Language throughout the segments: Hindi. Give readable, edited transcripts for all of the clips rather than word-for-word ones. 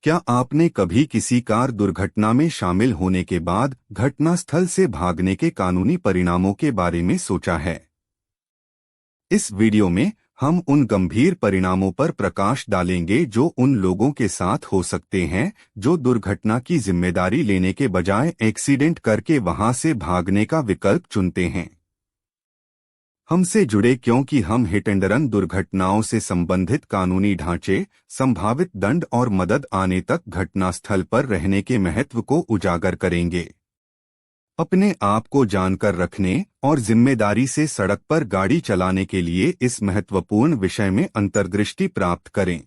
क्या आपने कभी किसी कार दुर्घटना में शामिल होने के बाद घटनास्थल से भागने के कानूनी परिणामों के बारे में सोचा है? इस वीडियो में हम उन गंभीर परिणामों पर प्रकाश डालेंगे जो उन लोगों के साथ हो सकते हैं जो दुर्घटना की जिम्मेदारी लेने के बजाय एक्सीडेंट करके वहां से भागने का विकल्प चुनते हैं। हमसे जुड़े क्योंकि हम हिट एंड रन दुर्घटनाओं से संबंधित कानूनी ढांचे, संभावित दंड और मदद आने तक घटनास्थल पर रहने के महत्व को उजागर करेंगे। अपने आप को जानकर रखने और जिम्मेदारी से सड़क पर गाड़ी चलाने के लिए इस महत्वपूर्ण विषय में अंतर्दृष्टि प्राप्त करें।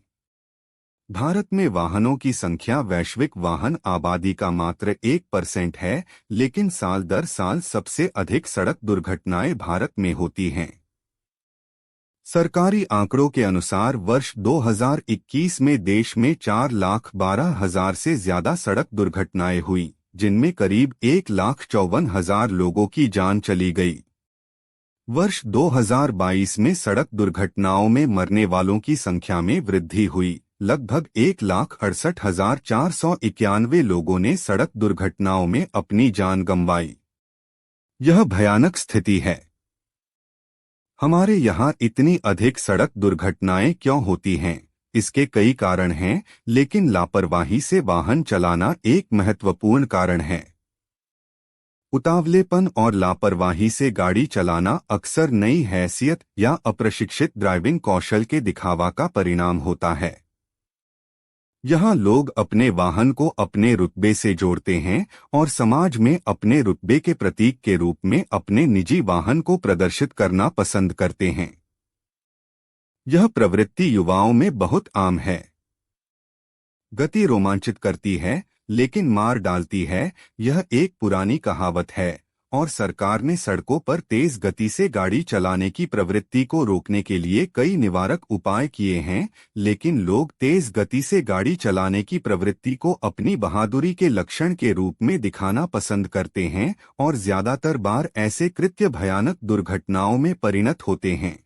भारत में वाहनों की संख्या वैश्विक वाहन आबादी का मात्र 1% है, लेकिन साल दर साल सबसे अधिक सड़क दुर्घटनाएं भारत में होती हैं। सरकारी आंकड़ों के अनुसार वर्ष 2021 में देश में 4,12,000 से ज्यादा सड़क दुर्घटनाएं हुई, जिनमें करीब 1,54,000 लोगों की जान चली गई। वर्ष 2022 में सड़क दुर्घटनाओं में मरने वालों की संख्या में वृद्धि हुई। लगभग 1,68,491 लोगों ने सड़क दुर्घटनाओं में अपनी जान गंवाई। यह भयानक स्थिति है। हमारे यहाँ इतनी अधिक सड़क दुर्घटनाएं क्यों होती हैं? इसके कई कारण हैं, लेकिन लापरवाही से वाहन चलाना एक महत्वपूर्ण कारण है। उतावलेपन और लापरवाही से गाड़ी चलाना अक्सर नई हैसियत या अप्रशिक्षित ड्राइविंग कौशल के दिखावा का परिणाम होता है। यहाँ लोग अपने वाहन को अपने रुतबे से जोड़ते हैं और समाज में अपने रुतबे के प्रतीक के रूप में अपने निजी वाहन को प्रदर्शित करना पसंद करते हैं। यह प्रवृत्ति युवाओं में बहुत आम है। गति रोमांचित करती है, लेकिन मार डालती है, यह एक पुरानी कहावत है, और सरकार ने सड़कों पर तेज गति से गाड़ी चलाने की प्रवृत्ति को रोकने के लिए कई निवारक उपाय किए हैं, लेकिन लोग तेज गति से गाड़ी चलाने की प्रवृत्ति को अपनी बहादुरी के लक्षण के रूप में दिखाना पसंद करते हैं और ज्यादातर बार ऐसे कृत्य भयानक दुर्घटनाओं में परिणत होते हैं।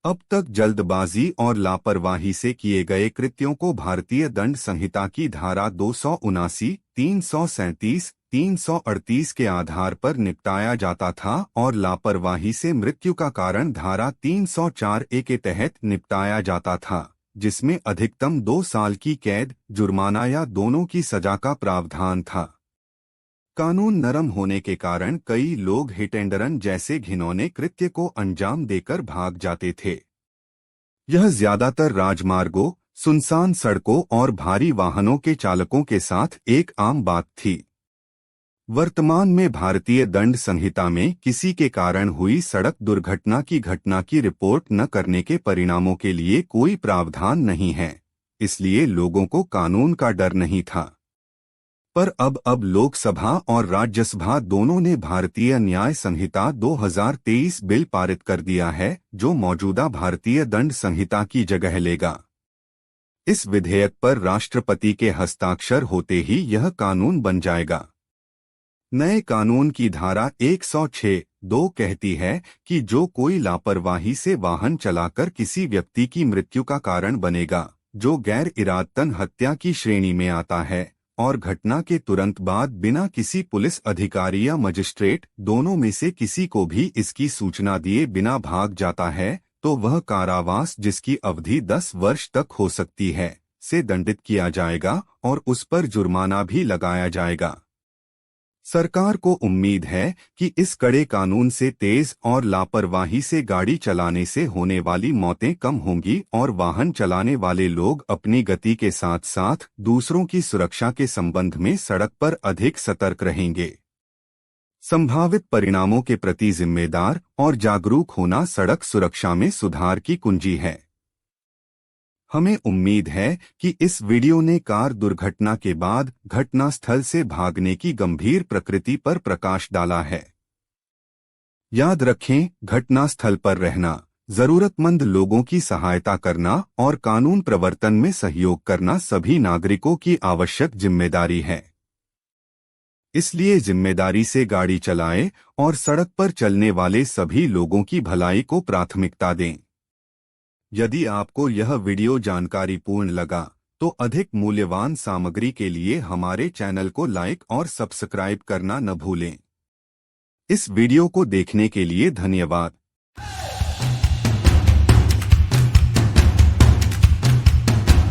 अब तक जल्दबाजी और लापरवाही से किए गए कृत्यों को भारतीय दंड संहिता की धारा 279, 337, 338 के आधार पर निपटाया जाता था और लापरवाही से मृत्यु का कारण धारा 304A के तहत निपटाया जाता था, जिसमें अधिकतम 2 साल की कैद, जुर्माना या दोनों की सजा का प्रावधान था। कानून नरम होने के कारण कई लोग हिट एंड रन जैसे घिनौने कृत्य को अंजाम देकर भाग जाते थे। यह ज्यादातर राजमार्गों, सुनसान सड़कों और भारी वाहनों के चालकों के साथ एक आम बात थी। वर्तमान में भारतीय दंड संहिता में किसी के कारण हुई सड़क दुर्घटना की घटना की रिपोर्ट न करने के परिणामों के लिए कोई प्रावधान नहीं है, इसलिए लोगों को कानून का डर नहीं था। पर अब लोकसभा और राज्यसभा दोनों ने भारतीय न्याय संहिता 2023 बिल पारित कर दिया है, जो मौजूदा भारतीय दंड संहिता की जगह लेगा। इस विधेयक पर राष्ट्रपति के हस्ताक्षर होते ही यह कानून बन जाएगा। नए कानून की धारा 106(2) कहती है कि जो कोई लापरवाही से वाहन चलाकर किसी व्यक्ति की मृत्यु का कारण बनेगा, जो गैर इरादतन हत्या की श्रेणी में आता है और घटना के तुरंत बाद बिना किसी पुलिस अधिकारी या मजिस्ट्रेट दोनों में से किसी को भी इसकी सूचना दिए बिना भाग जाता है, तो वह कारावास, जिसकी अवधि 10 वर्ष तक हो सकती है, से दंडित किया जाएगा और उस पर जुर्माना भी लगाया जाएगा। सरकार को उम्मीद है कि इस कड़े कानून से तेज और लापरवाही से गाड़ी चलाने से होने वाली मौतें कम होंगी और वाहन चलाने वाले लोग अपनी गति के साथ साथ दूसरों की सुरक्षा के संबंध में सड़क पर अधिक सतर्क रहेंगे। संभावित परिणामों के प्रति जिम्मेदार और जागरूक होना सड़क सुरक्षा में सुधार की कुंजी है। हमें उम्मीद है कि इस वीडियो ने कार दुर्घटना के बाद घटनास्थल से भागने की गंभीर प्रकृति पर प्रकाश डाला है। याद रखें, घटनास्थल पर रहना, जरूरतमंद लोगों की सहायता करना और कानून प्रवर्तन में सहयोग करना सभी नागरिकों की आवश्यक जिम्मेदारी है। इसलिए जिम्मेदारी से गाड़ी चलाएं और सड़क पर चलने वाले सभी लोगों की भलाई को प्राथमिकता दें। यदि आपको यह वीडियो जानकारीपूर्ण लगा, तो अधिक मूल्यवान सामग्री के लिए हमारे चैनल को लाइक और सब्सक्राइब करना न भूलें। इस वीडियो को देखने के लिए धन्यवाद।